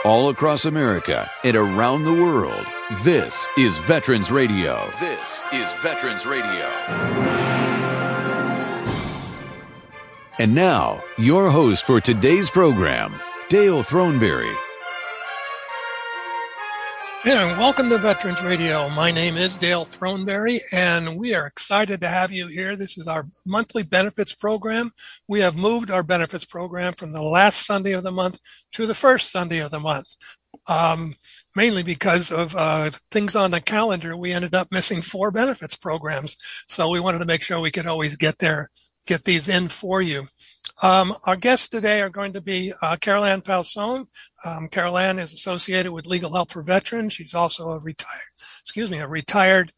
all across America and around the world. This is Veterans Radio. This is Veterans Radio. And now, your host for today's program, Dale Throneberry. And welcome to Veterans Radio. My name is Dale Throneberry, and we are excited to have you here. This is our monthly benefits program. We have moved our benefits program from the last Sunday of the month to the first Sunday of the month. Mainly because of things on the calendar, we ended up missing 4 benefits programs. So we wanted to make sure we could always get these in for you. Our guests today are going to be Carol Ann Fausone. Carol Ann is associated with Legal Help for Veterans. She's also a retired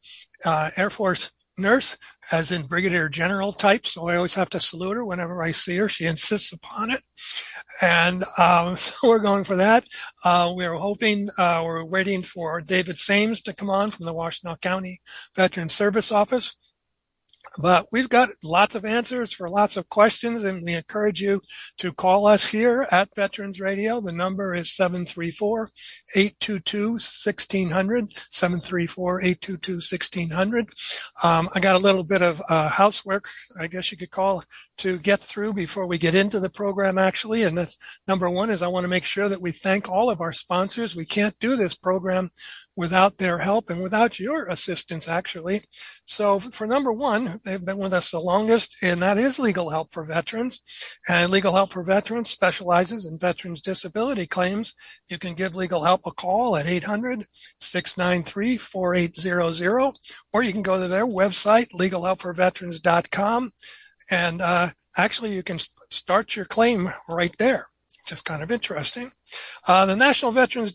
Air Force nurse, as in Brigadier General type. So I always have to salute her whenever I see her. She insists upon it. And so we're going for that. We're waiting for David Sames to come on from the Washtenaw County Veterans Service Office. But we've got lots of answers for lots of questions, and we encourage you to call us here at Veterans Radio. The number is 734-822-1600, 734-822-1600. I got a little bit of housework, I guess you could call, to get through before we get into the program, actually. And that's number one is I want to make sure that we thank all of our sponsors. We can't do this program without their help and without your assistance, actually. So for number one, they've been with us the longest, and that is Legal Help for Veterans. And Legal Help for Veterans specializes in veterans' disability claims. You can give Legal Help a call at 800-693-4800, or you can go to their website, legalhelpforveterans.com, and actually you can start your claim right there. Just kind of interesting. The National Veterans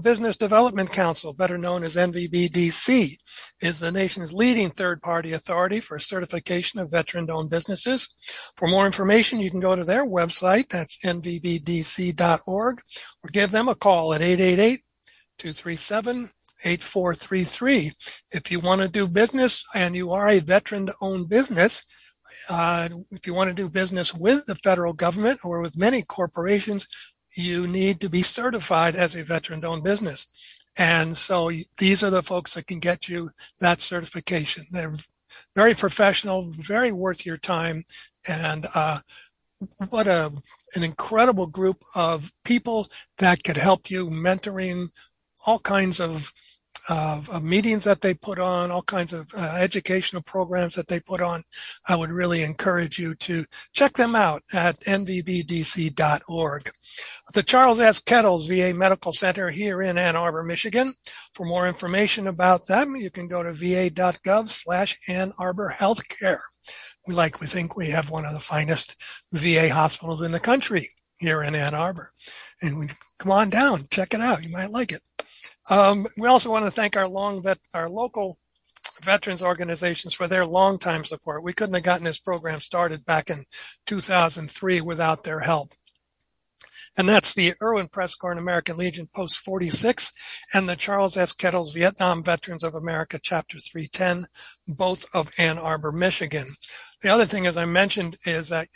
Business Development Council, better known as NVBDC, is the nation's leading third-party authority for certification of veteran-owned businesses. For more information, you can go to their website, that's nvbdc.org, or give them a call at 888-237-8433. If you want to do business and you are a veteran-owned business, if you want to do business with the federal government or with many corporations, you need to be certified as a veteran-owned business. And so these are the folks that can get you that certification. They're very professional, very worth your time. And what an incredible group of people that could help you, mentoring, all kinds of meetings that they put on, all kinds of educational programs that they put on. I would really encourage you to check them out at nvbdc.org. The Charles S. Kettles VA Medical Center here in Ann Arbor, Michigan. For more information about them, you can go to va.gov/Ann Arbor Healthcare. We think we have one of the finest VA hospitals in the country here in Ann Arbor. And come on down, check it out. You might like it. We also want to thank our local veterans organizations for their long-time support. We couldn't have gotten this program started back in 2003 without their help. And that's the Irwin Prescorn American Legion Post 46 and the Charles S. Kettles Vietnam Veterans of America Chapter 310, both of Ann Arbor, Michigan. The other thing, as I mentioned, is that,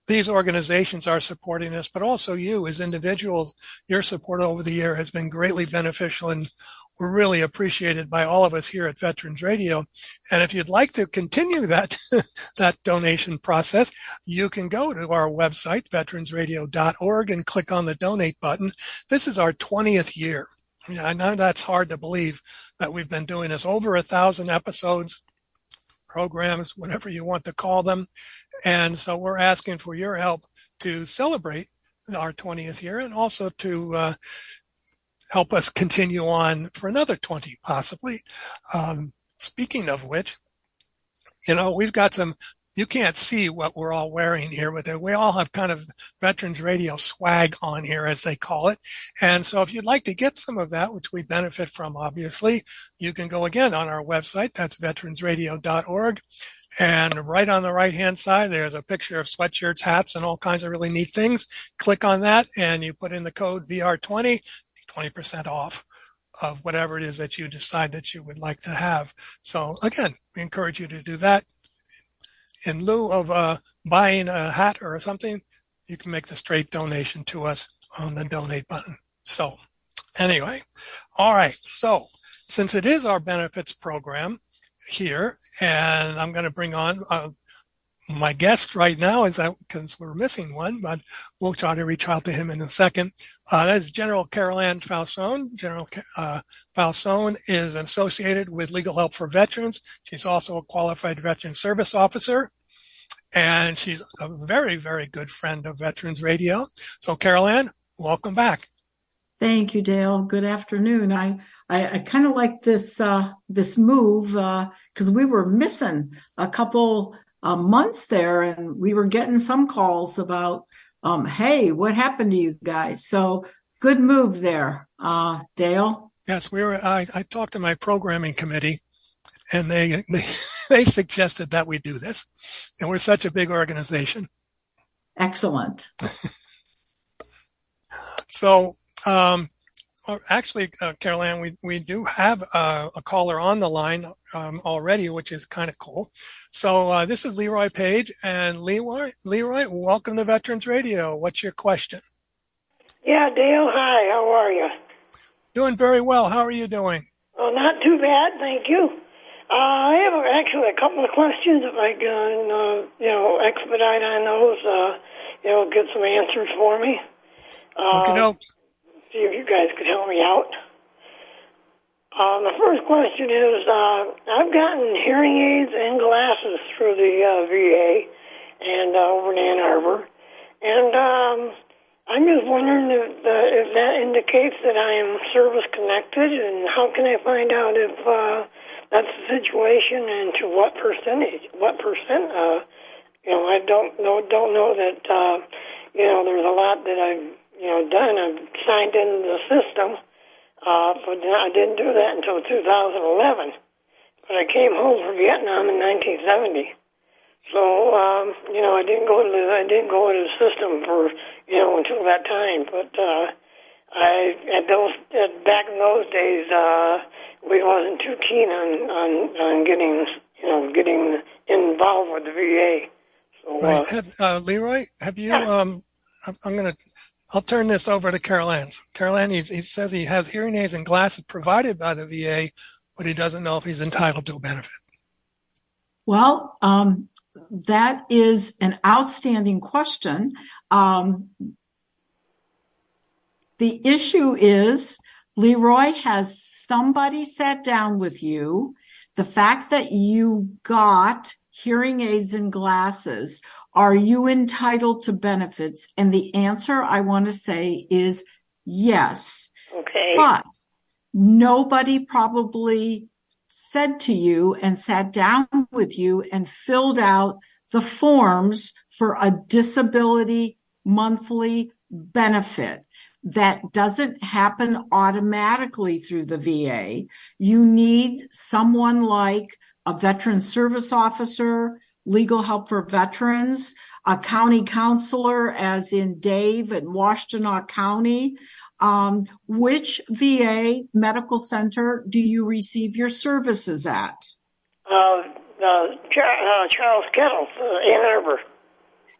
these organizations are supporting us, but also you as individuals. Your support over the year has been greatly beneficial, and we're really appreciated by all of us here at Veterans Radio. And if you'd like to continue that donation process, you can go to our website, veteransradio.org, and click on the donate button. This is our 20th year. I know that's hard to believe that we've been doing this, over 1,000 episodes, programs, whatever you want to call them. And so we're asking for your help to celebrate our 20th year and also to help us continue on for another 20, possibly. Speaking of which, we've got some, you can't see what we're all wearing here, but we all have kind of Veterans Radio swag on here, as they call it. And so if you'd like to get some of that, which we benefit from, obviously, you can go again on our website. That's veteransradio.org. And right on the right-hand side, there's a picture of sweatshirts, hats, and all kinds of really neat things. Click on that, and you put in the code VR20, 20% off of whatever it is that you decide that you would like to have. So, again, we encourage you to do that. In lieu of buying a hat or something, you can make the straight donation to us on the donate button. So anyway, all right. So since it is our benefits program here, and I'm going to bring on my guest right now, is that because we're missing one, but we'll try to reach out to him in a second. That is General Carol Ann Fausone. General Fausone is associated with Legal Help for Veterans. She's also a qualified veteran service officer, and she's a very, very good friend of Veterans Radio. So Carol Ann, welcome back. Thank you, Dale. Good afternoon. I kind of like this move because we were missing a couple months there, and we were getting some calls about, hey, what happened to you guys? So good move there, Dale. Yes, I talked to my programming committee, and they suggested that we do this, and we're such a big organization. Excellent. So. Actually, Carol Ann, we do have a caller on the line already, which is kind of cool. So this is Leroy Page, and Leroy, welcome to Veterans Radio. What's your question? Yeah, Dale, hi, how are you? Doing very well. How are you doing? Well, not too bad, thank you. I have actually a couple of questions if I can, expedite on those, get some answers for me. Okay, see if you guys could help me out. The first question is, I've gotten hearing aids and glasses through the VA and over in Ann Arbor, and I'm just wondering if that indicates that I am service-connected, and how can I find out if that's the situation, and to what percent? I don't know that, there's a lot that I've done. I've signed into the system, but I didn't do that until 2011. But I came home from Vietnam in 1970, so I didn't go to the system for until that time. But back in those days, we wasn't too keen on getting involved with the VA. So, right. Leroy, have you? I'll turn this over to Carol Ann. Carol Ann, he says he has hearing aids and glasses provided by the VA, but he doesn't know if he's entitled to a benefit. Well, that is an outstanding question. The issue is, Leroy, has somebody sat down with you? The fact that you got hearing aids and glasses, are you entitled to benefits? And the answer I want to say is yes. Okay. But nobody probably said to you and sat down with you and filled out the forms for a disability monthly benefit. That doesn't happen automatically through the VA. You need someone like a veteran service officer, Legal Help for Veterans, a county counselor, as in Dave in Washtenaw County. Which VA medical center do you receive your services at? Charles Kettle, Ann Arbor.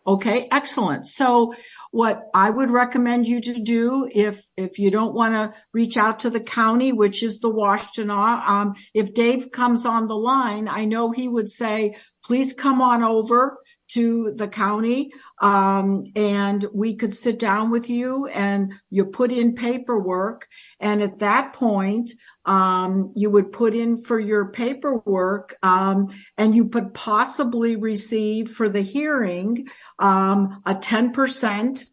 Okay, excellent. So what I would recommend you to do, if you don't want to reach out to the county, which is the Washtenaw, if Dave comes on the line, I know he would say, please come on over to the county, and we could sit down with you and you put in paperwork. And at that point, you would put in for your paperwork, and you could possibly receive for the hearing, a 10%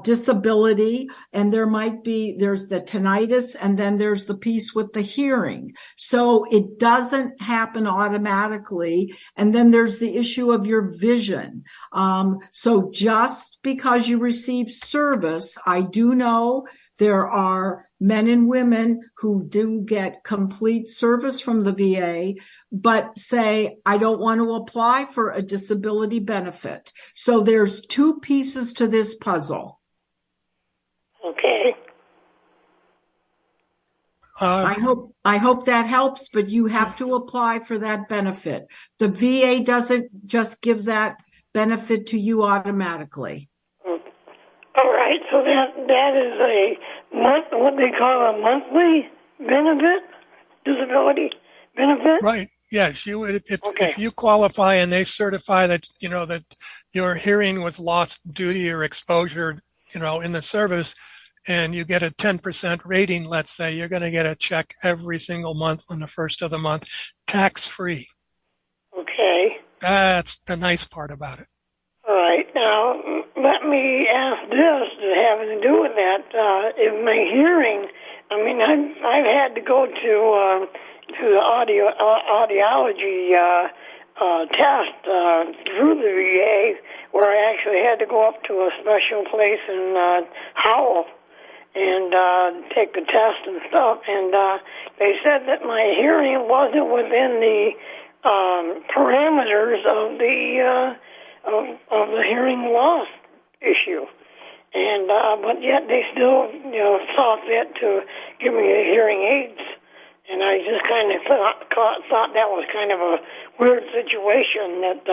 disability, and there's the tinnitus, and then there's the piece with the hearing. So it doesn't happen automatically. And then there's the issue of your vision. So just because you receive service, I do know there are men and women who do get complete service from the VA, but say, I don't want to apply for a disability benefit. So there's two pieces to this puzzle. Okay. I hope that helps, but you have to apply for that benefit. The VA doesn't just give that benefit to you automatically. All right, so that is a what they call a monthly benefit, disability benefit. Right. Yes, you would Okay. if you qualify and they certify that that your hearing was lost due to your exposure, in the service, and you get a 10% rating, let's say, you're going to get a check every single month on the first of the month, tax-free. Okay. That's the nice part about it. All right. Now, let me ask this, having to do with that. In my hearing, I mean, I've had to go to the audiology test through the VA, where I actually had to go up to a special place in Howell and take the test and stuff. And they said that my hearing wasn't within the parameters of the hearing loss issue. And but yet they still saw fit to give me the hearing aids. And I just kind of thought that was kind of a weird situation, that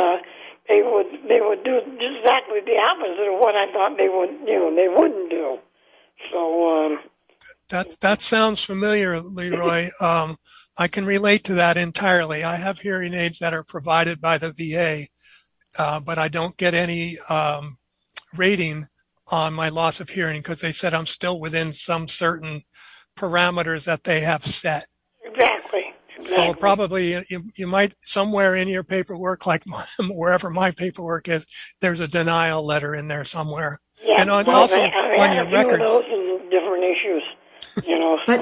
they would do exactly the opposite of what I thought they wouldn't do. So that sounds familiar, Leroy. I can relate to that entirely. I have hearing aids that are provided by the VA, but I don't get any rating on my loss of hearing because they said I'm still within some certain parameters that they have set. Exactly. So probably you might, somewhere in your paperwork, like wherever my paperwork is, there's a denial letter in there somewhere. Yeah, and also on your records. Those and different issues, But,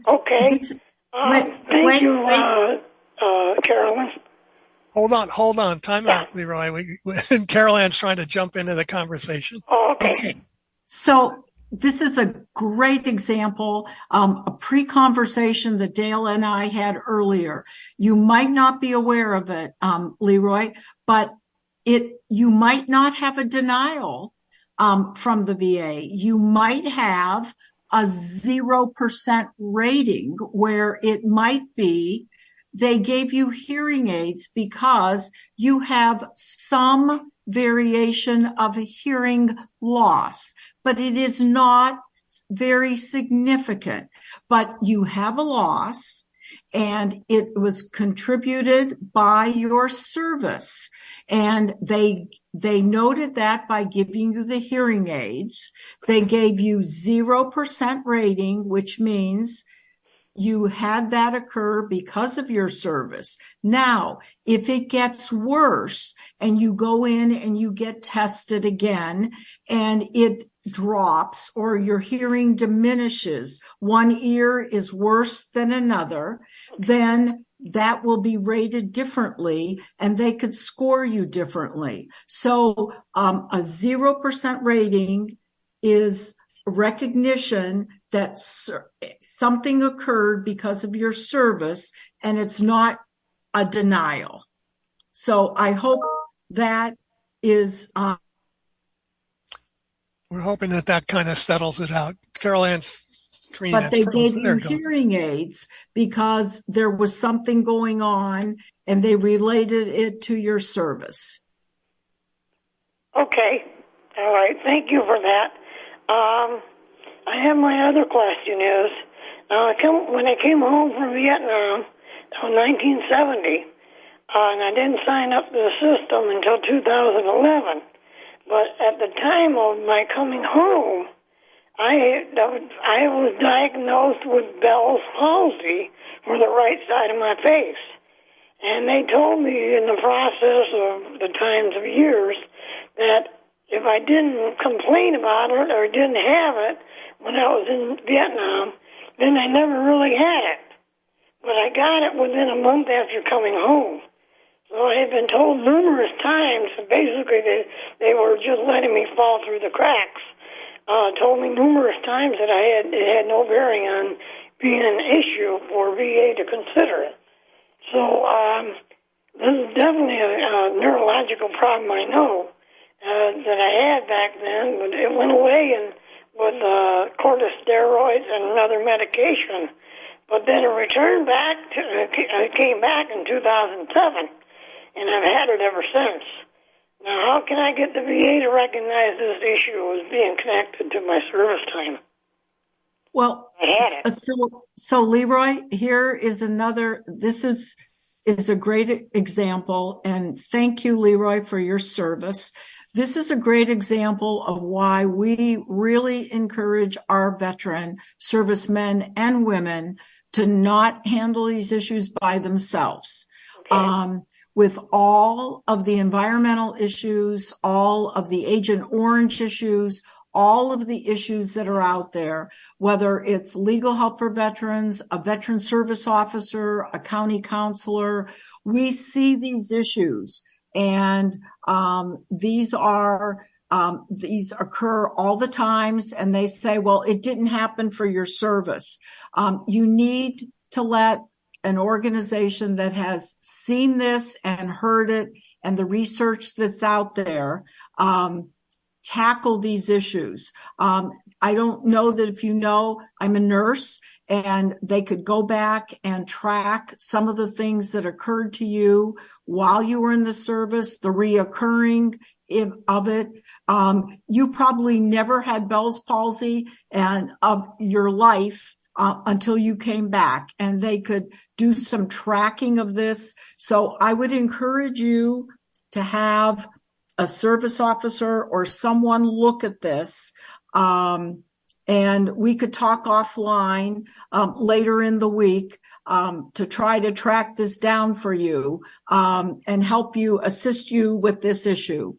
okay. Thank you, Carolyn. Hold on. Time out, Leroy. Carol Ann's trying to jump into the conversation. Oh, okay. So this is a great example, a pre-conversation that Dale and I had earlier. You might not be aware of it, Leroy, but you might not have a denial from the VA. You might have a 0% rating where it might be they gave you hearing aids because you have some variation of hearing loss, but it is not very significant. But you have a loss, and it was contributed by your service. And they noted that by giving you the hearing aids. They gave you 0% rating, which means you had that occur because of your service. Now, if it gets worse and you go in and you get tested again and it drops or your hearing diminishes, one ear is worse than another, then that will be rated differently and they could score you differently. So a 0% rating is recognition that something occurred because of your service and it's not a denial. So I hope that is... We're hoping that kind of settles it out. Carol Ann's screen But they gave you go. hearing aids because there was something going on and they related it to your service. Okay. All right. Thank you for that. I have my other question is, when I came home from Vietnam in 1970, and I didn't sign up to the system until 2011, but at the time of my coming home, I was diagnosed with Bell's palsy for the right side of my face. And they told me in the process of the times of years that if I didn't complain about it or didn't have it when I was in Vietnam, then I never really had it. But I got it within a month after coming home. So I had been told numerous times, basically they were just letting me fall through the cracks. Told me numerous times that it had no bearing on being an issue for VA to consider it. So this is definitely a neurological problem, I know, that I had back then, but it went away with corticosteroids and another medication. But then it returned back. I came back in 2007, and I've had it ever since. Now, how can I get the VA to recognize this issue as being connected to my service time? Well, I had it. so Leroy, here is this is a great example, and thank you, Leroy, for your service. This is a great example of why we really encourage our veteran servicemen and women to not handle these issues by themselves. Okay. With all of the environmental issues, all of the Agent Orange issues, all of the issues that are out there, whether it's legal help for veterans, a veteran service officer, a county counselor, we see these issues. And these occur all the times, and they say, well, it didn't happen for your service. You need to let an organization that has seen this and heard it and the research that's out there tackle these issues. I don't know that if you know, I'm a nurse, and they could go back and track some of the things that occurred to you while you were in the service, the reoccurring of it. You probably never had Bell's palsy of your life until you came back, and they could do some tracking of this. So I would encourage you to have a service officer or someone look at this. And we could talk offline later in the week to try to track this down for you and help you, assist you with this issue.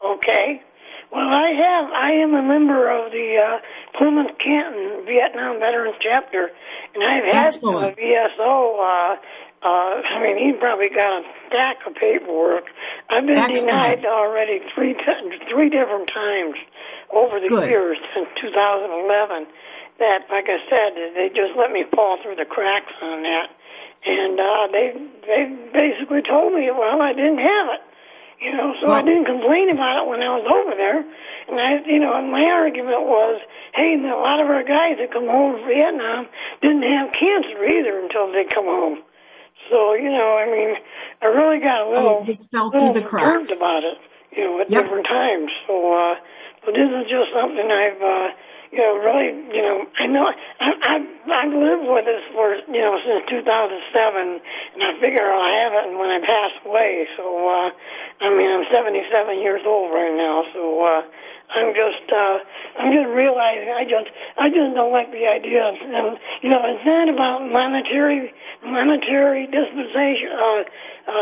Okay. Well, I am a member of the Plymouth Canton Vietnam Veterans Chapter, and I've had a VSO. I mean, he probably got a stack of paperwork. I've been denied already three different times over the years since 2011. That, like I said, they just let me fall through the cracks on that, and they basically told me, well, I didn't have it. So I didn't complain about it when I was over there. And and my argument was, hey, a lot of our guys that come home from Vietnam didn't have cancer either until they come home. So, I mean, I really got a little disturbed about it, at different times. So, but this is just something I've, really, I know I've lived with this for, since 2007, and I figure I'll have it when I pass away. So, I'm 77 years old right now. So, I'm just realizing I just don't like the idea of, it's not about monetary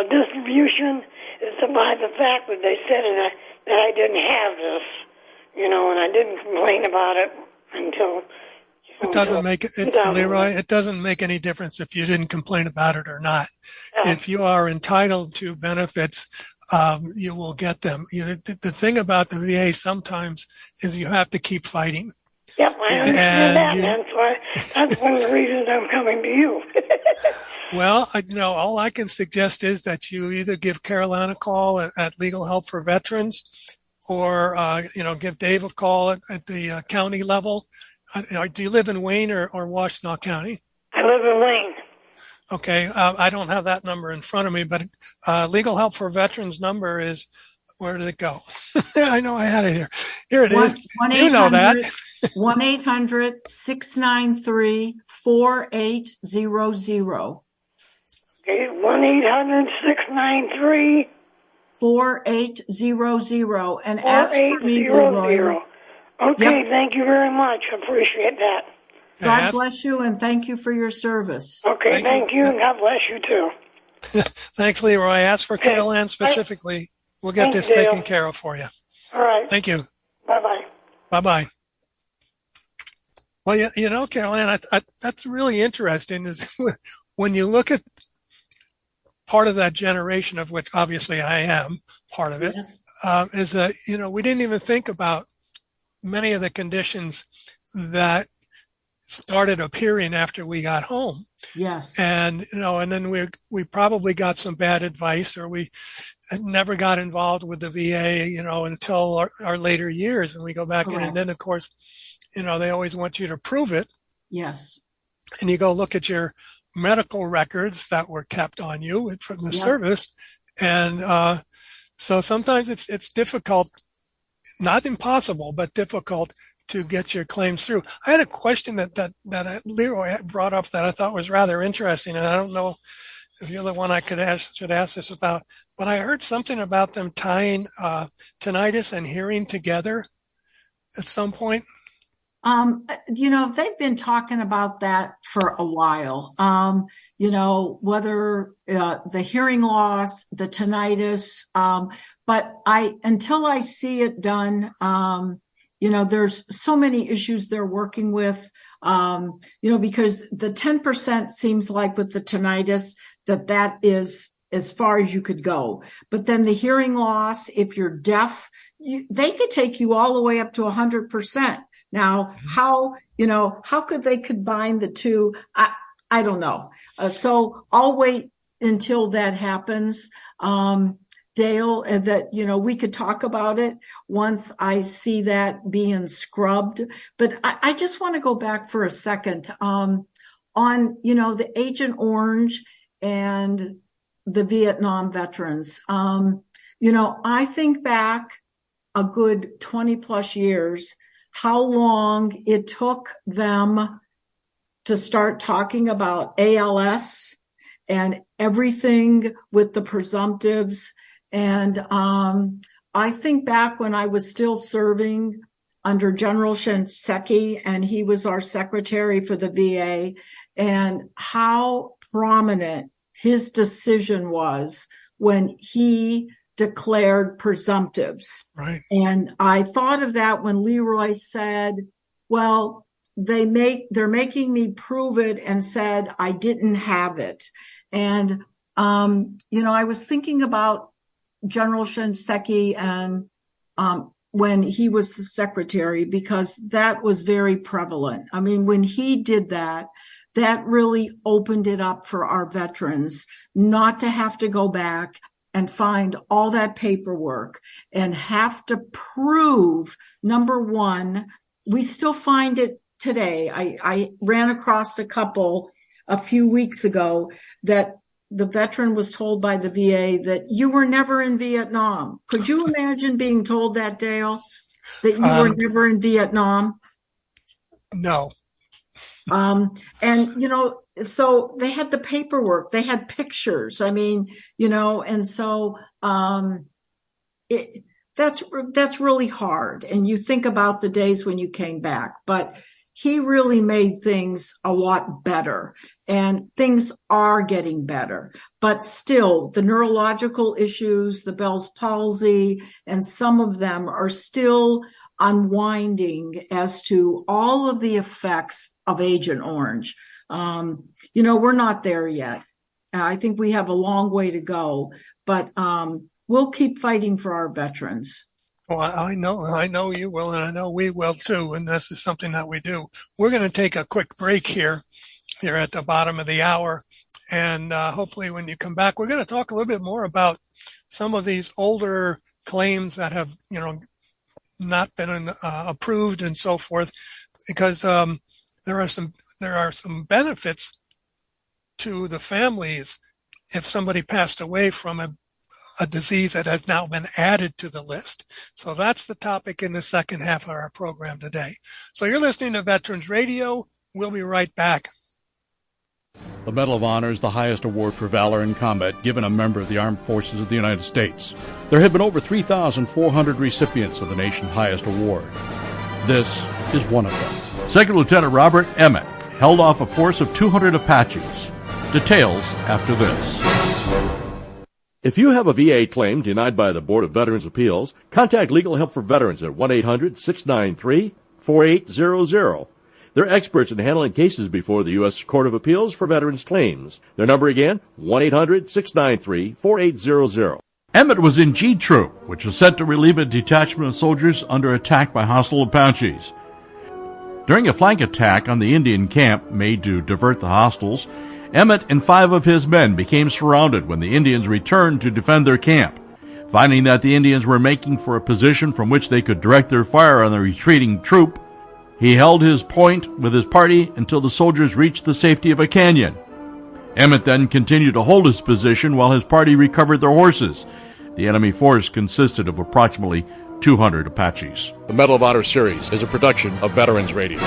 distribution. It's about the fact that they said that I didn't have this, and I didn't complain about it until. It doesn't make it, Leroy. It doesn't make any difference if you didn't complain about it or not. If you are entitled to benefits, you will get them. The thing about the VA sometimes is you have to keep fighting. Yep, I understand that. That's one of the reasons I'm coming to you. Well, all I can suggest is that you either give Caroline a call at Legal Help for Veterans, or give Dave a call at the county level. Do you live in Wayne or Washtenaw County? I live in Wayne. Okay, I don't have that number in front of me, but Legal Help for Veterans number is, where did it go? I know I had it here. Here it is. You know that. 1-800-693-4800. Okay, 1-800-693 4800, and ask for me, Leroy. Okay, Thank you very much. I appreciate that. God bless you, and thank you for your service. Okay, thank you, and God bless you too. Thanks, Leroy. Ask for Caroline specifically. We'll get this taken care of for you. All right. Thank you. Bye-bye. Bye-bye. Well, Caroline, that's really interesting is when you look at part of that generation, of which obviously I am part of it, is that, we didn't even think about many of the conditions that started appearing after we got home. Yes. And, and then we probably got some bad advice, or we never got involved with the VA, until our later years. And we go back in, and then of course, they always want you to prove it. Yes. And you go look at your medical records that were kept on you from the service. And, so sometimes it's difficult, not impossible, but difficult to get your claims through. I had a question that Leroy brought up that I thought was rather interesting, and I don't know if you're the one I should ask this about, but I heard something about them tying tinnitus and hearing together at some point. They've been talking about that for a while. Whether the hearing loss, the tinnitus, but until I see it done, there's so many issues they're working with, because the 10% seems like with the tinnitus that is as far as you could go. But then the hearing loss, if you're deaf, they could take you all the way up to 100%. Now, how could they combine the two? I don't know. So I'll wait until that happens. Dale, that, we could talk about it once I see that being scrubbed. But I just want to go back for a second, on, the Agent Orange and the Vietnam veterans. I think back a good 20 plus years, how long it took them to start talking about ALS and everything with the presumptives. And I think back when I was still serving under General Shinseki, and he was our secretary for the VA, and how prominent his decision was when he declared presumptives. Right. And I thought of that when Leroy said, well, they're making me prove it, and said I didn't have it. And, I was thinking about General Shinseki and, when he was the secretary, because that was very prevalent. I mean, when he did that really opened it up for our veterans not to have to go back and find all that paperwork and have to prove, number one, we still find it today. I ran across a couple a few weeks ago that the veteran was told by the VA that you were never in Vietnam. Could you imagine being told that, Dale, that you were never in Vietnam? No. So they had the paperwork, they had pictures. I mean, and so, that's really hard. And you think about the days when you came back, but he really made things a lot better, and things are getting better, but still the neurological issues, the Bell's palsy, and some of them are still unwinding as to all of the effects of Agent Orange. We're not there yet. I think we have a long way to go, but we'll keep fighting for our veterans. Well, I know you will, and I know we will too, and this is something that we do. We're going to take a quick break here at the bottom of the hour, and hopefully when you come back, we're going to talk a little bit more about some of these older claims that have, not been approved and so forth, because there are some benefits to the families if somebody passed away from a disease that has now been added to the list. So that's the topic in the second half of our program today. So you're listening to Veterans Radio. We'll be right back. The Medal of Honor is the highest award for valor in combat given a member of the Armed Forces of the United States. There have been over 3,400 recipients of the nation's highest award. This is one of them. Second Lieutenant Robert Emmett held off a force of 200 Apaches. Details after this. If you have a VA claim denied by the Board of Veterans' Appeals, contact Legal Help for Veterans at 1-800-693-4800. They're experts in handling cases before the U.S. Court of Appeals for Veterans Claims. Their number again, 1-800-693-4800. Emmett was in G Troop, which was sent to relieve a detachment of soldiers under attack by hostile Apaches. During a flank attack on the Indian camp made to divert the hostiles, Emmett and 5 of his men became surrounded when the Indians returned to defend their camp. Finding that the Indians were making for a position from which they could direct their fire on the retreating troop, he held his point with his party until the soldiers reached the safety of a canyon. Emmett then continued to hold his position while his party recovered their horses. The enemy force consisted of approximately 200 Apaches. The Medal of Honor series is a production of Veterans Radio.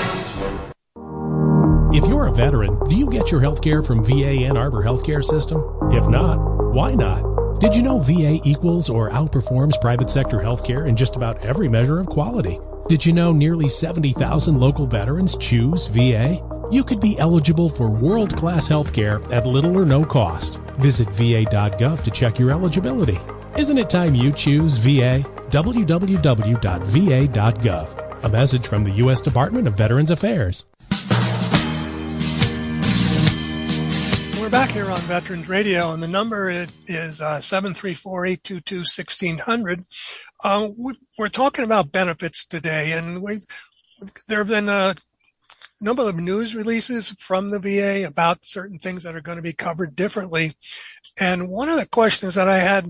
If you're a veteran, do you get your health care from VA Ann Arbor Healthcare System? If not, why not? Did you know VA equals or outperforms private sector healthcare in just about every measure of quality? Did you know nearly 70,000 local veterans choose VA? You could be eligible for world-class healthcare at little or no cost. Visit va.gov to check your eligibility. Isn't it time you choose VA? www.va.gov. A message from the U.S. Department of Veterans Affairs. We're back here on Veterans Radio, and the number is 734-822-1600. We're talking about benefits today, and there have been a number of news releases from the VA about certain things that are going to be covered differently. And one of the questions that I had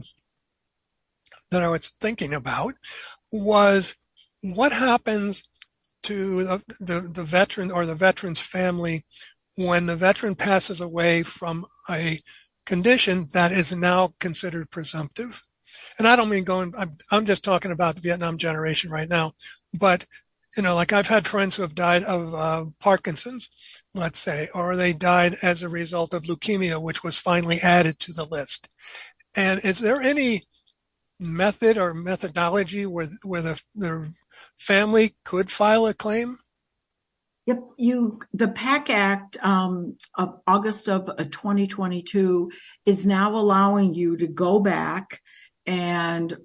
that I was thinking about was what happens to the veteran or the veteran's family when the veteran passes away from a condition that is now considered presumptive. And I don't mean I'm just talking about the Vietnam generation right now, but like I've had friends who have died of Parkinson's, let's say, or they died as a result of leukemia, which was finally added to the list. And is there any method or methodology where the family could file a claim? Yep, the Pact Act of August of 2022 is now allowing you to go back and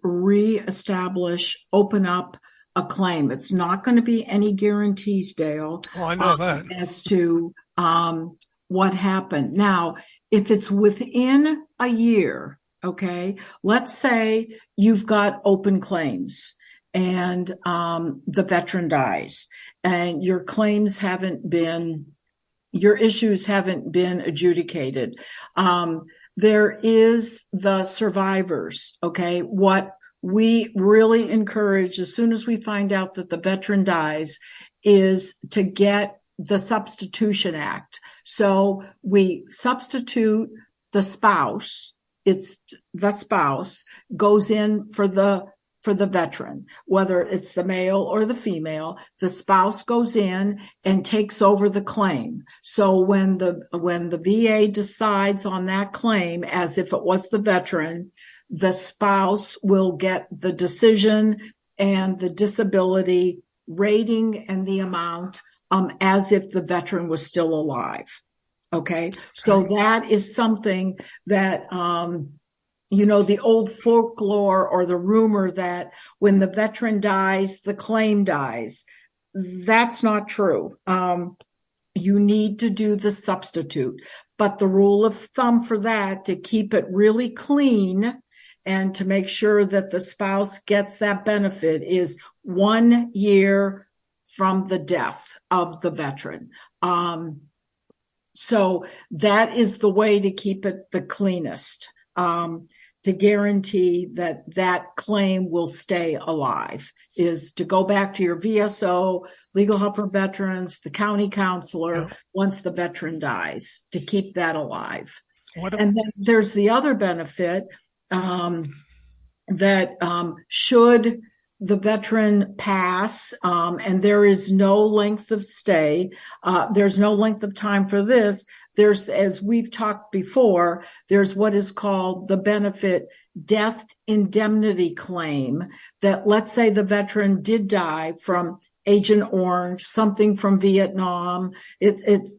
open up a claim. It's not going to be any guarantees, Dale. Oh, I know that. As to what happened. Now, if it's within a year, okay, let's say you've got open claims and the veteran dies and your issues haven't been adjudicated. There is the survivors, okay? What we really encourage as soon as we find out that the veteran dies is to get the Substitution Act. So we substitute the spouse. It's the spouse goes in for the veteran, whether it's the male or the female. The spouse goes in and takes over the claim. So when the VA decides on that claim as if it was the veteran, the spouse will get the decision and the disability rating and the amount as if the veteran was still alive. Okay. So that is something that, the old folklore or the rumor that when the veteran dies, the claim dies. That's not true. You need to do the substitute, but the rule of thumb for that, to keep it really clean and to make sure that the spouse gets that benefit, is 1 year from the death of the veteran. So that is the way to keep it the cleanest, to guarantee that claim will stay alive, is to go back to your VSO, legal help for veterans, the county counselor, once the veteran dies, to keep that alive. And then there's the other benefit, that should the veteran pass, and there is no length of stay, there's no length of time for this. There's, as we've talked before, there's what is called the benefit death indemnity claim, that let's say the veteran did die from Agent Orange, something from Vietnam.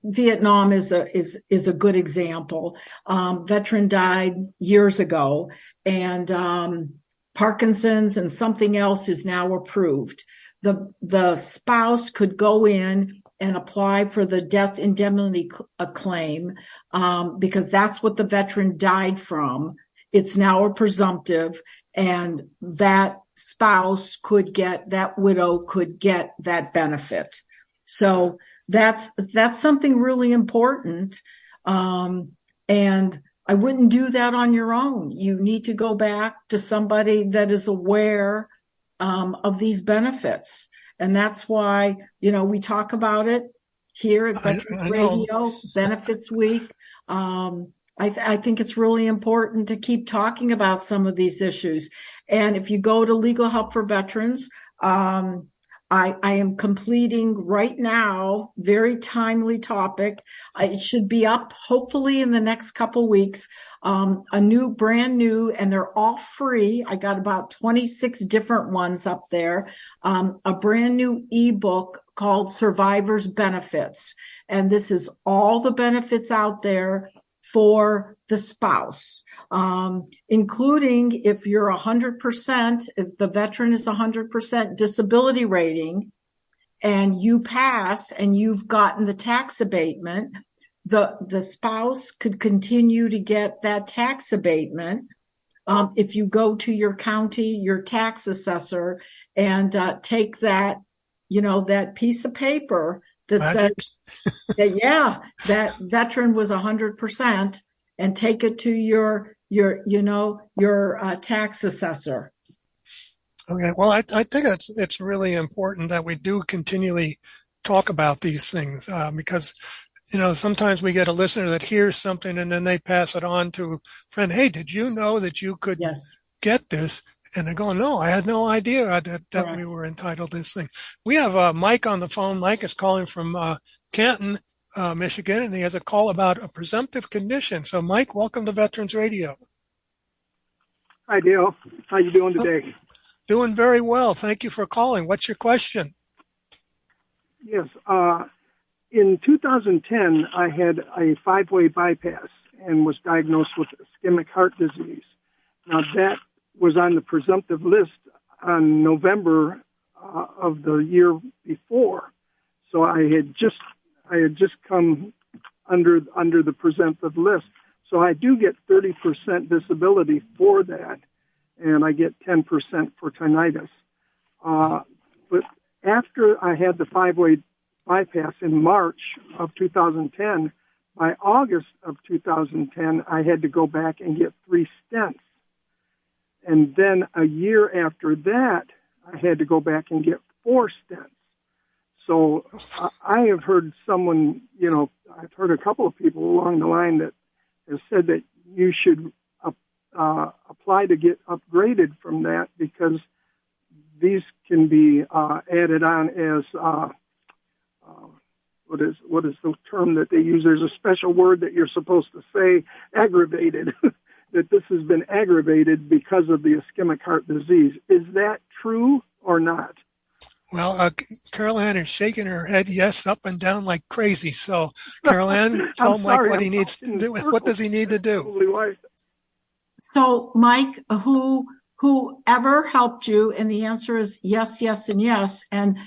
Vietnam is a good example. Veteran died years ago, and Parkinson's and something else is now approved. The spouse could go in and apply for the death indemnity claim, because that's what the veteran died from. It's now a presumptive, and that spouse could get, that widow could get that benefit. So that's something really important. And I wouldn't do that on your own. You need to go back to somebody that is aware of these benefits. And that's why, we talk about it here at Veterans Radio, Benefits Week. I think it's really important to keep talking about some of these issues. And if you go to Legal Help for Veterans, I am completing right now, very timely topic. It should be up hopefully in the next couple weeks. Brand new, and they're all free. I got about 26 different ones up there. A brand new ebook called Survivor's Benefits. And this is all the benefits out there for the spouse, including if you're 100%, if the veteran is 100% disability rating and you pass and you've gotten the tax abatement, the spouse could continue to get that tax abatement. If you go to your county, your tax assessor, and take that, that piece of paper that says that veteran was 100%, and take it to your tax assessor. Okay. Well, I think it's really important that we do continually talk about these things, because, sometimes we get a listener that hears something and then they pass it on to a friend. Hey, did you know that you could get this? And they go, no, I had no idea that we were entitled to this thing. We have Mike on the phone. Mike is calling from Canton, Michigan, and he has a call about a presumptive condition. So, Mike, welcome to Veterans Radio. Hi, Dale. How you doing today? Doing very well. Thank you for calling. What's your question? Yes. In 2010, I had a 5-way bypass and was diagnosed with ischemic heart disease. Now, that was on the presumptive list on November of the year before. So I had just come under the presumptive list. So I do get 30% disability for that, and I get 10% for tinnitus. But after I had the 5-way bypass in March of 2010, by August of 2010, I had to go back and get 3 stents. And then a year after that, I had to go back and get 4 stents. So I have heard someone, I've heard a couple of people along the line that have said that you should apply to get upgraded from that, because these can be added on as, what is the term that they use? There's a special word that you're supposed to say, aggravated. That this has been aggravated because of the ischemic heart disease. Is that true or not? Well, Carol Ann is shaking her head yes up and down like crazy. So, Carol Ann, tell Mike what he needs to do. What does he need to do? So, Mike, whoever helped you, and the answer is yes, yes, and yes. And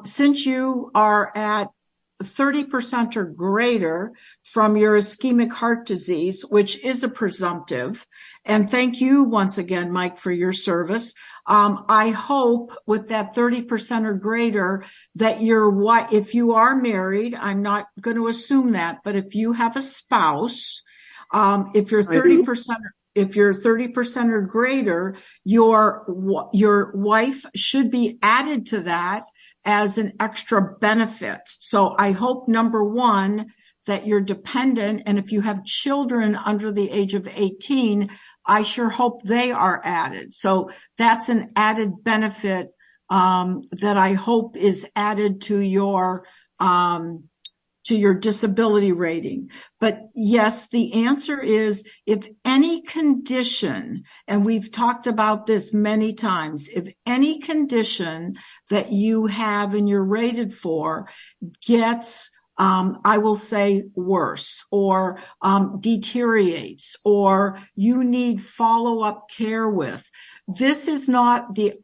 since you are at 30% or greater from your ischemic heart disease, which is a presumptive. And thank you once again, Mike, for your service. I hope with that 30% or greater that if you are married, I'm not going to assume that, but if you have a spouse, if you're 30% or greater, your wife should be added to that as an extra benefit. So I hope, number one, that you're dependent. And if you have children under the age of 18, I sure hope they are added. So that's an added benefit that I hope is added to your disability rating. But yes, the answer is if any condition, and we've talked about this many times, if any condition that you have and you're rated for gets, I will say worse or deteriorates, or you need follow-up care with, this is not the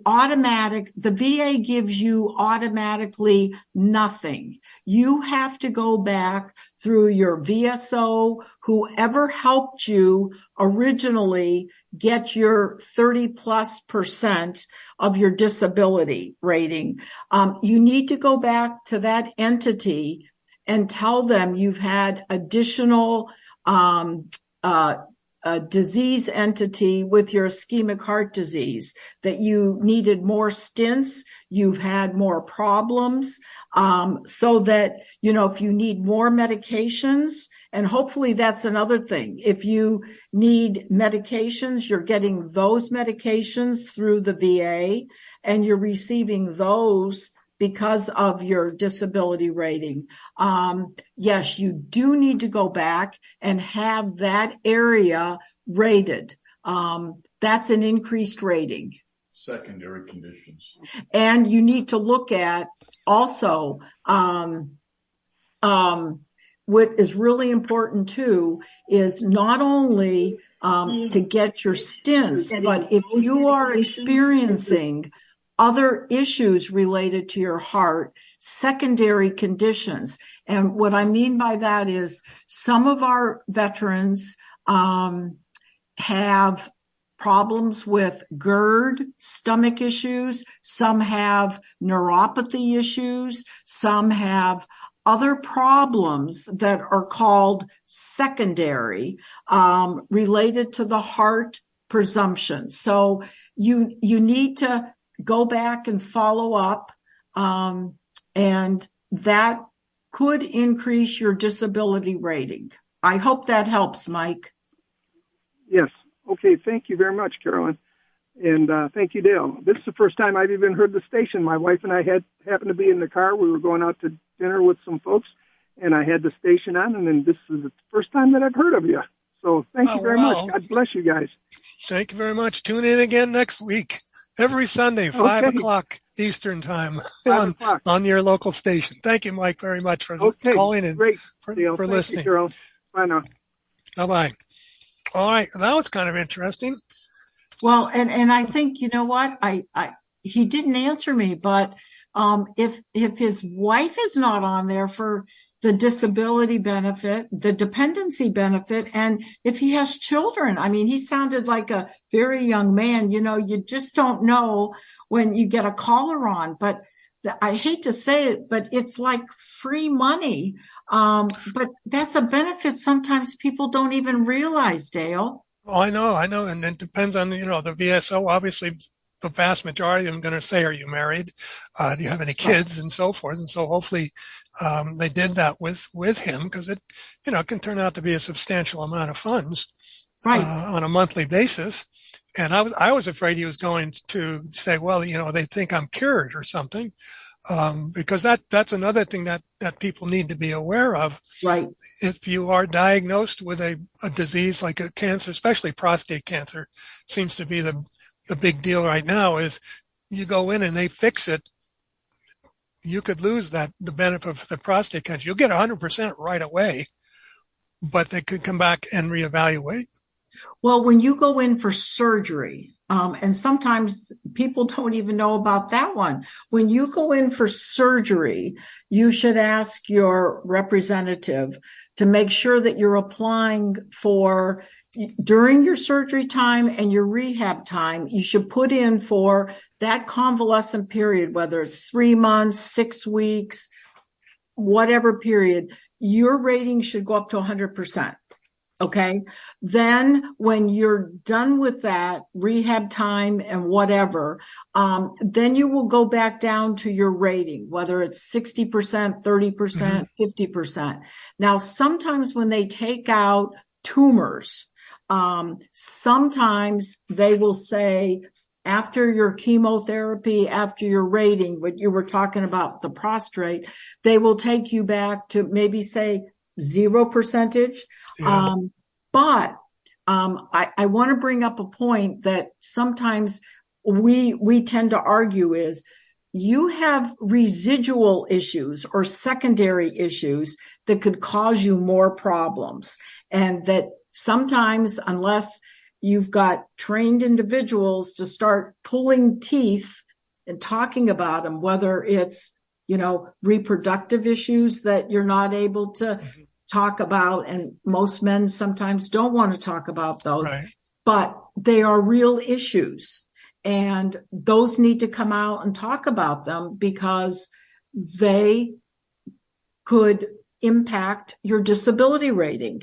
automatic, the VA gives you automatically nothing. You have to go back through your VSO, whoever helped you originally get your 30+% of your disability rating. You need to go back to that entity and tell them you've had additional disease entity with your ischemic heart disease, that you needed more stints, you've had more problems, so that, if you need more medications, and hopefully that's another thing. If you need medications, you're getting those medications through the VA, and you're receiving those because of your disability rating. Yes, you do need to go back and have that area rated. That's an increased rating. Secondary conditions. And you need to look at also, what is really important too is not only to get your stints, but if you are experiencing other issues related to your heart, secondary conditions. And what I mean by that is some of our veterans have problems with GERD, stomach issues. Some have neuropathy issues. Some have other problems that are called secondary, related to the heart presumption. So you need to go back and follow up, and that could increase your disability rating. I hope that helps, Mike. Yes. Okay. Thank you very much, Carolyn. And thank you, Dale. This is the first time I've even heard the station. My wife and I happened to be in the car. We were going out to dinner with some folks, and I had the station on, and then this is the first time that I've heard of you. So thank you very much. God bless you guys. Thank you very much. Tune in again next week. Every Sunday, 5 o'clock Eastern time on your local station. Thank you, Mike, very much for calling and for listening. You, bye now. Bye-bye. All right. That was kind of interesting. Well, and I think, you know what? He didn't answer me, but if his wife is not on there for the disability benefit, the dependency benefit, and if he has children, I mean, he sounded like a very young man. You just don't know when you get a caller on, but I hate to say it, but it's like free money. But that's a benefit sometimes people don't even realize, Dale. Oh, I know. And it depends on, the VSO. Obviously, the vast majority of them are going to say, are you married? Do you have any kids? And so forth. And so hopefully, they did that with him, because it, can turn out to be a substantial amount of funds, on a monthly basis. And I was afraid he was going to say, well, they think I'm cured or something. Because that's another thing that people need to be aware of. Right. If you are diagnosed with a disease like a cancer, especially prostate cancer, seems to be the big deal right now, is you go in and they fix it. You could lose the benefit of the prostate cancer. You'll get 100% right away, but they could come back and reevaluate. Well, when you go in for surgery, and sometimes people don't even know about that one. When you go in for surgery, you should ask your representative to make sure that you're applying for, during your surgery time and your rehab time, you should put in for that convalescent period, whether it's 3 months, 6 weeks, whatever period, your rating should go up to 100%. Okay. Then when you're done with that rehab time and whatever, then you will go back down to your rating, whether it's 60%, 30%, 50%. Now, sometimes when they take out tumors, sometimes they will say, after your chemotherapy, after your rating, what you were talking about, the prostate, they will take you back to maybe say 0%. Yeah. But I want to bring up a point that sometimes we tend to argue is, you have residual issues or secondary issues that could cause you more problems. And that sometimes, unless you've got trained individuals to start pulling teeth and talking about them, whether it's, reproductive issues that you're not able to talk about, and most men sometimes don't want to talk about those, but they are real issues, and those need to come out and talk about them, because they could impact your disability rating.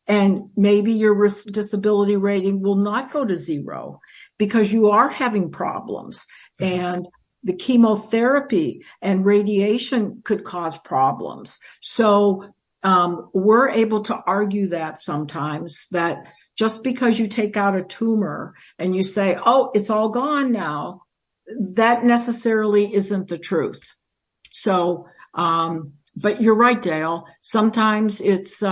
And maybe your disability rating will not go to 0 because you are having problems. And the chemotherapy and radiation could cause problems. So we're able to argue that sometimes, that just because you take out a tumor and you say, oh, it's all gone now, that necessarily isn't the truth. So, but you're right, Dale. Sometimes it's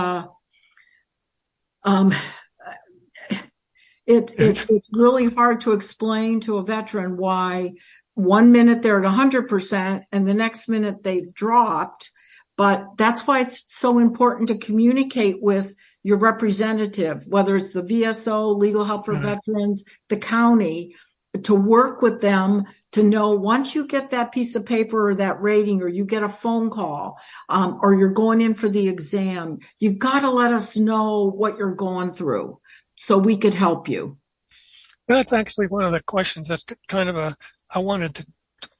really hard to explain to a veteran why 1 minute they're at 100% and the next minute they've dropped. But that's why it's so important to communicate with your representative, whether it's the VSO, Legal Help for Veterans, the county, to work with them to know once you get that piece of paper or that rating, or you get a phone call, or you're going in for the exam, you got to let us know what you're going through so we could help you. That's actually one of the questions that's kind of I wanted to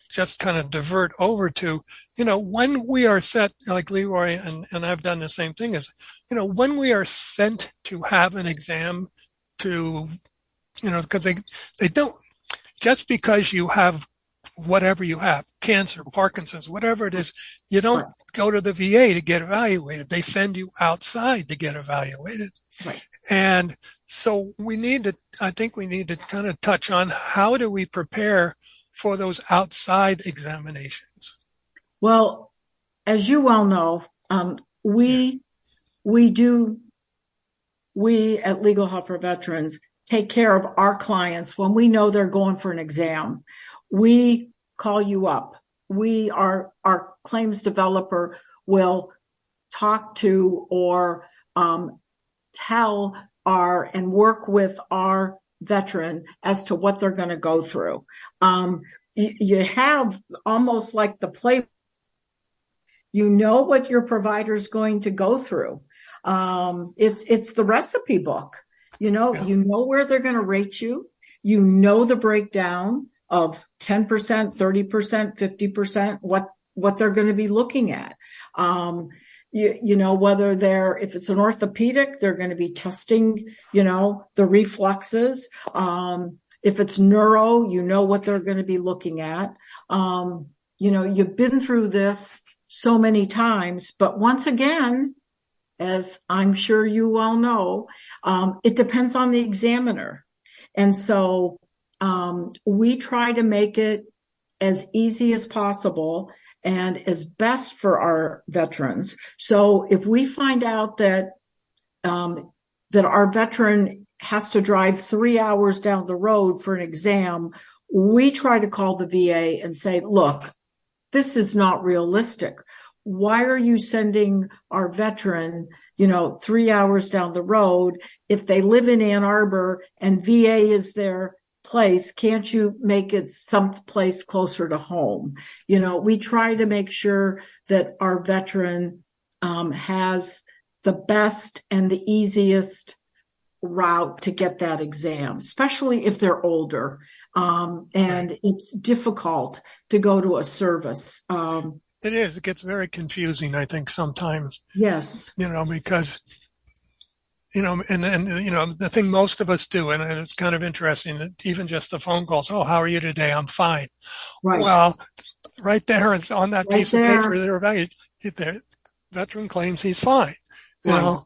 just kind of divert over to, when we are set, like Leroy and I've done the same thing, is, when we are sent to have an exam to, because they don't, just because you have whatever you have, cancer, Parkinson's, whatever it is, you don't go to the VA to get evaluated. They send you outside to get evaluated. Right. And so I think we need to kind of touch on how do we prepare for those outside examinations? Well, as you well know, we at Legal Help for Veterans take care of our clients when we know they're going for an exam. We call you up. Our claims developer will talk to or tell and work with our veteran as to what they're going to go through. You have almost like the play. You know what your provider's going to go through. It's the recipe book. You know where they're going to rate you. You know the breakdown of 10%, 30%, 50%, what they're going to be looking at. You know, whether if it's an orthopedic, they're going to be testing, the reflexes. If it's neuro, you know what they're going to be looking at. You've been through this so many times, but once again, as I'm sure you all know, it depends on the examiner. And so, we try to make it as easy as possible and as best for our veterans. So if we find out that our veteran has to drive 3 hours down the road for an exam, we try to call the VA and say, look, this is not realistic. Why are you sending our veteran, 3 hours down the road? If they live in Ann Arbor and VA is their place, can't you make it someplace closer to home? We try to make sure that our veteran has the best and the easiest route to get that exam, especially if they're older. And it's difficult to go to a service. It is. It gets very confusing, I think, sometimes. Yes. Because the thing most of us do, and it's kind of interesting, that even just the phone calls, oh, how are you today? I'm fine. Right. Well, right there on that piece of paper, they're evaluated. The veteran claims he's fine, Right.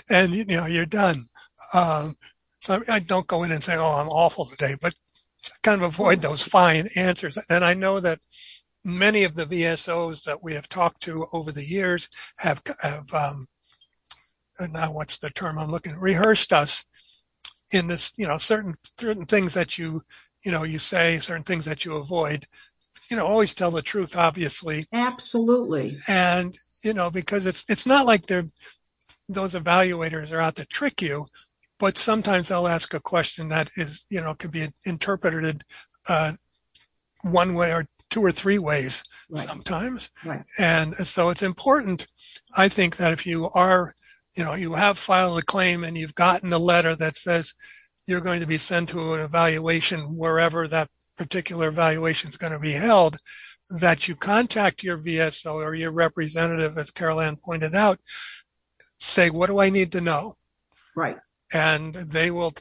and you're done. So I don't go in and say, oh, I'm awful today, but I kind of avoid those fine answers. And I know that many of the VSOs that we have talked to over the years have now what's the term I'm looking, rehearsed us in this, certain things that you say, certain things that you avoid, always tell the truth, obviously. Absolutely. And, because it's not like those evaluators are out to trick you, but sometimes they'll ask a question that is, could be interpreted, one way or two or three ways sometimes. Right. And so it's important, I think, that if you are, you have filed a claim and you've gotten a letter that says you're going to be sent to an evaluation wherever that particular evaluation is going to be held, that you contact your VSO or your representative, as Carol Ann pointed out, say, what do I need to know? Right. And they will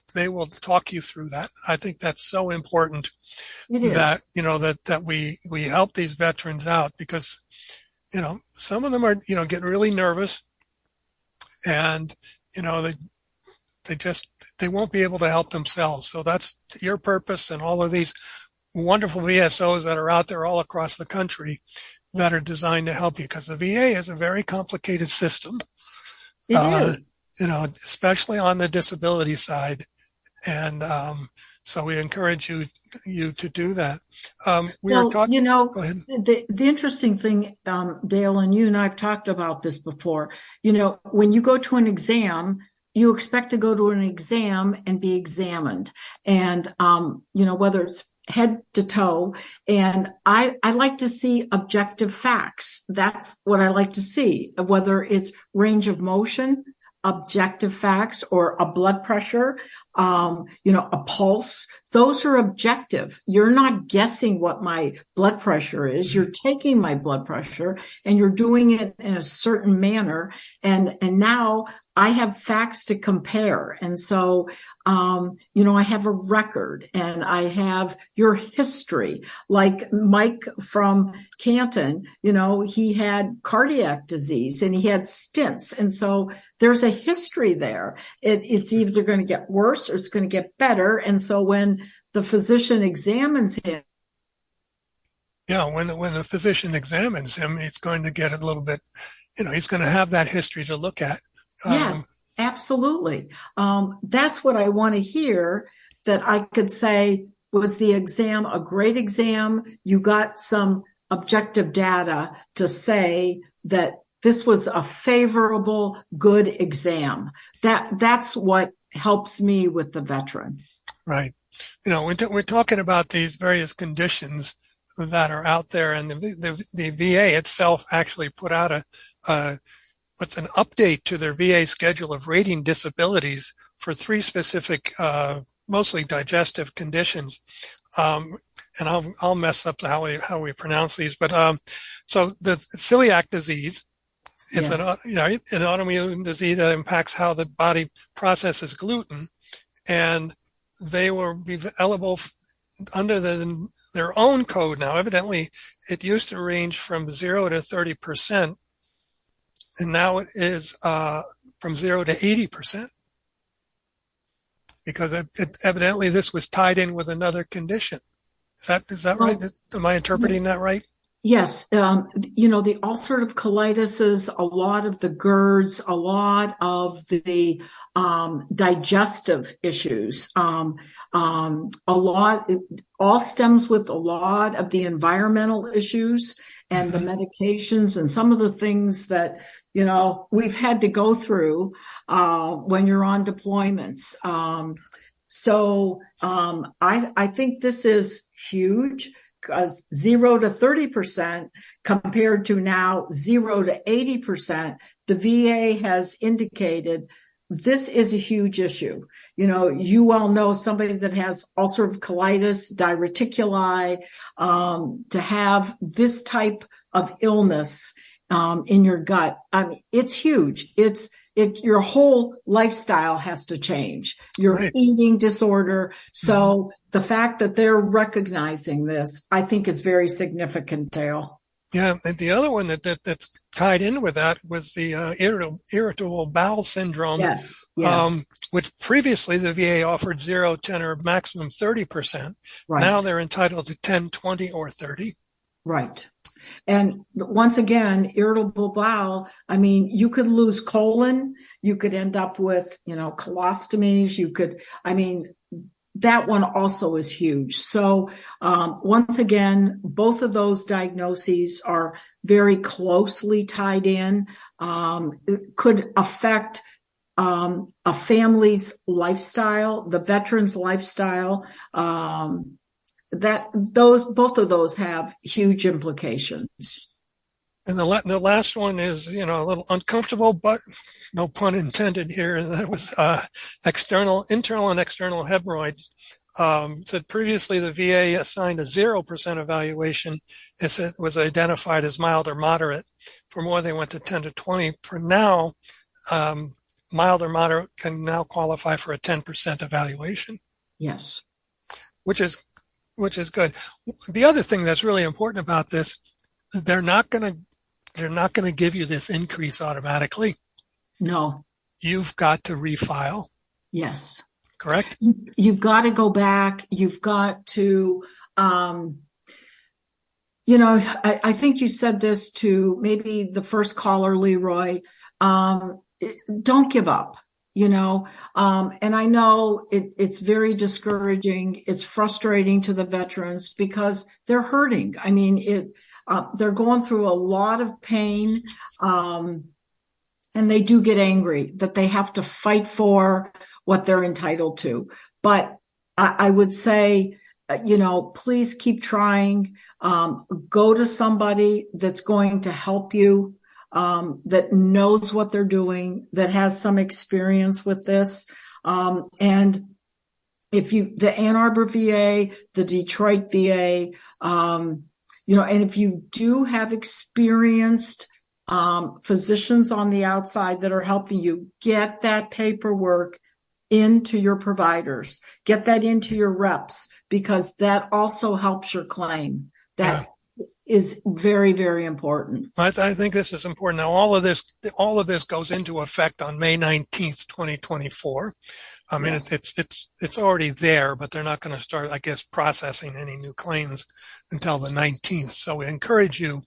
talk you through that. I think that's so important It is. that we help these veterans out, because, some of them are, getting really nervous, and, they won't be able to help themselves. So that's your purpose, and all of these wonderful VSOs that are out there all across the country that are designed to help you, because the VA is a very complicated system. It is. Especially on the disability side. And so we encourage you to do that. Go ahead. The interesting thing, Dale, and you and I have talked about this before, when you go to an exam, you expect to go to an exam and be examined. And, whether it's head to toe. And I like to see objective facts. That's what I like to see, whether it's range of motion, objective facts, or a blood pressure, a pulse. Those are objective. You're not guessing what my blood pressure is. You're taking my blood pressure and you're doing it in a certain manner. And now I have facts to compare. And so, I have a record and I have your history. Like Mike from Canton, he had cardiac disease and he had stents. And so there's a history there. It's either going to get worse or it's going to get better. And so when the physician examines him, when the physician examines him, it's going to get a little bit, he's going to have that history to look at. Yes, absolutely. That's what I want to hear, that I could say, was the exam a great exam? You got some objective data to say that this was a favorable, good exam. That's what helps me with the veteran. Right. We're talking about these various conditions that are out there, and the VA itself actually put out an update to their VA schedule of rating disabilities for 3 specific, mostly digestive conditions. And I'll mess up how we pronounce these, but so the celiac disease is an autoimmune disease that impacts how the body processes gluten, and they will be eligible under their own code now. Evidently, it used to range from 0 to 30%, and now it is from 0 to 80%, because evidently this was tied in with another condition. Is that right? Am I interpreting that right? Yes. The ulcerative colitis is a lot of the GERDs, a lot of the digestive issues, it all stems with a lot of the environmental issues and the medications and some of the things that, we've had to go through when you're on deployments. So I think this is huge, because 0 to 30% compared to now 0 to 80%, the VA has indicated this is a huge issue. You all know somebody that has ulcerative colitis, diverticuli, to have this type of illness in your gut. I mean, it's huge. Your whole lifestyle has to change. Your eating disorder. So the fact that they're recognizing this, I think, is very significant, Dale. Yeah, and the other one that's tied in with that was the irritable bowel syndrome. Yes. Which previously the VA offered 0, 10, or maximum 30%. Right. Now they're entitled to 10, 20, or 30. Right. And once again, irritable bowel, you could lose colon, you could end up with, colostomies, that one also is huge. So, once again, both of those diagnoses are very closely tied in. It could affect a family's lifestyle, the veteran's lifestyle. Both of those have huge implications. And the last one is, a little uncomfortable, but no pun intended here. That was internal and external hemorrhoids. Said previously the VA assigned a 0% evaluation. It was identified as mild or moderate. For more, they went to 10 to 20. For now, mild or moderate can now qualify for a 10% evaluation. Yes. Which is good. The other thing that's really important about this, they're not going to give you this increase automatically. No. You've got to refile. Yes. Correct? You've got to go back. You've got to, I think you said this to maybe the first caller, Leroy. Don't give up, and I know it's very discouraging. It's frustrating to the veterans because they're hurting. I mean, they're going through a lot of pain, and they do get angry that they have to fight for what they're entitled to. But I would say, please keep trying. Go to somebody that's going to help you, that knows what they're doing, that has some experience with this. And the Ann Arbor VA, the Detroit VA, and if you do have experienced physicians on the outside that are helping you, get that paperwork into your providers, get that into your reps, because that also helps your claim. That is very, very important. I think this is important. Now, all of this goes into effect on May 19th, 2024. I mean, yes. It's already there, but they're not going to start, I guess, processing any new claims until the 19th. So we encourage you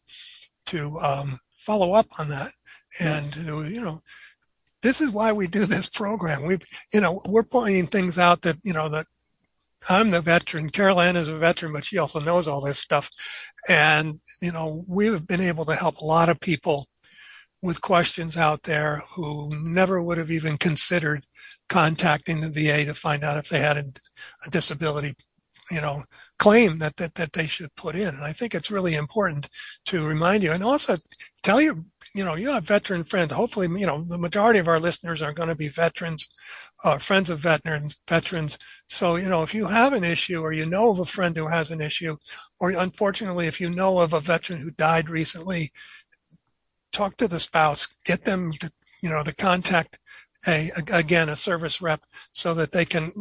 to follow up on that. And, yes. This is why we do this program. We're pointing things out that, that I'm the veteran. Carol Ann is a veteran, but she also knows all this stuff. And, we've been able to help a lot of people with questions out there who never would have even considered contacting the VA to find out if they had a disability, claim that they should put in. And I think it's really important to remind you, and also tell you have veteran friends. Hopefully, the majority of our listeners are going to be veterans, friends of veterans. So, if you have an issue, or you know of a friend who has an issue, or unfortunately, if you know of a veteran who died recently, talk to the spouse, get them to, to contact a service rep so that they can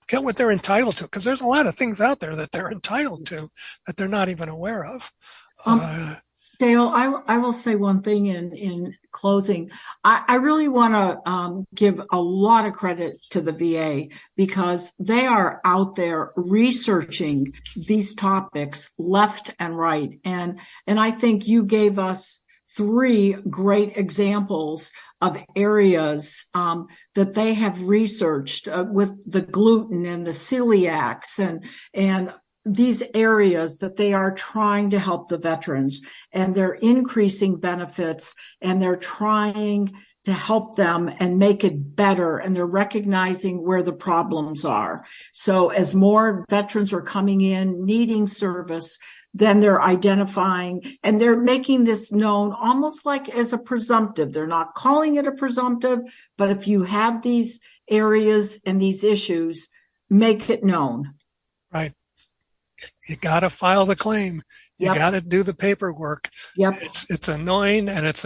get what they're entitled to. Because there's a lot of things out there that they're entitled to that they're not even aware of. Dale, I will say one thing in closing. I really want to give a lot of credit to the VA, because they are out there researching these topics left and right. And I think you gave us 3 great examples of areas that they have researched with the gluten and the celiacs and these areas that they are trying to help the veterans, and they're increasing benefits, and they're trying to help them and make it better, and they're recognizing where the problems are. So as more veterans are coming in needing service, then they're identifying, and they're making this known almost like as a presumptive. They're not calling it a presumptive, but if you have these areas and these issues, make it known. Right. You got to file the claim. You got to do the paperwork. Yep. It's annoying, and that's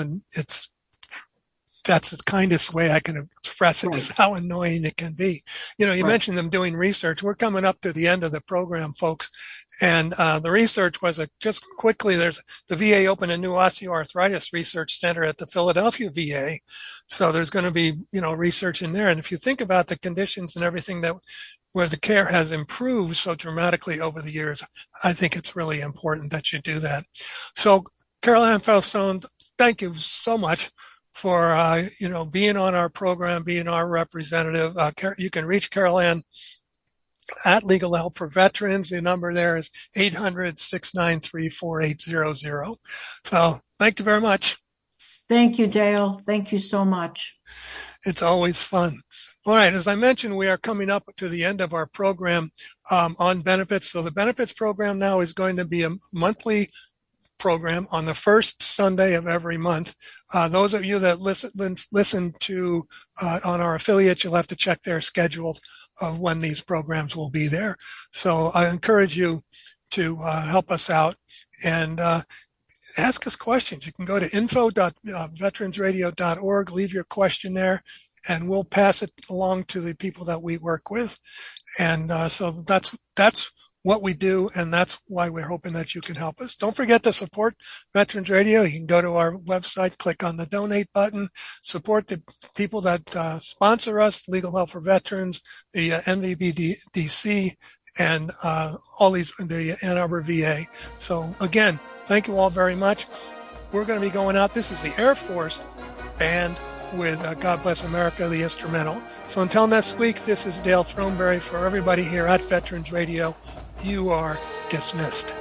the kindest way I can express it, is how annoying it can be. You mentioned them doing research. We're coming up to the end of the program, folks. And the research was just quickly, the VA opened a new osteoarthritis research center at the Philadelphia VA. So there's going to be, research in there. And if you think about the conditions and everything where the care has improved so dramatically over the years, I think it's really important that you do that. So, Carol Ann Fausone, thank you so much for, being on our program, being our representative. You can reach Carol Ann at Legal Help for Veterans. The number there is 800-693-4800. So thank you very much. Thank you, Dale. Thank you so much. It's always fun. All right. As I mentioned, we are coming up to the end of our program on benefits. So the benefits program now is going to be a monthly program on the first Sunday of every month. Those of you that listen to on our affiliate, you'll have to check their schedules of when these programs will be there. So I encourage you to help us out. And ask us questions. You can go to info.veteransradio.org, leave your question there, and we'll pass it along to the people that we work with. And so that's what we do, and that's why we're hoping that you can help us. Don't forget to support Veterans Radio. You can go to our website, click on the donate button, support the people that sponsor us, Legal Help for Veterans, the MVBDC, and all these, the Ann Arbor VA. So again, thank you all very much. We're going to be going out. This is the Air Force Band with God Bless America, the instrumental. So until next week, this is Dale Throneberry for everybody here at Veterans Radio. You are dismissed.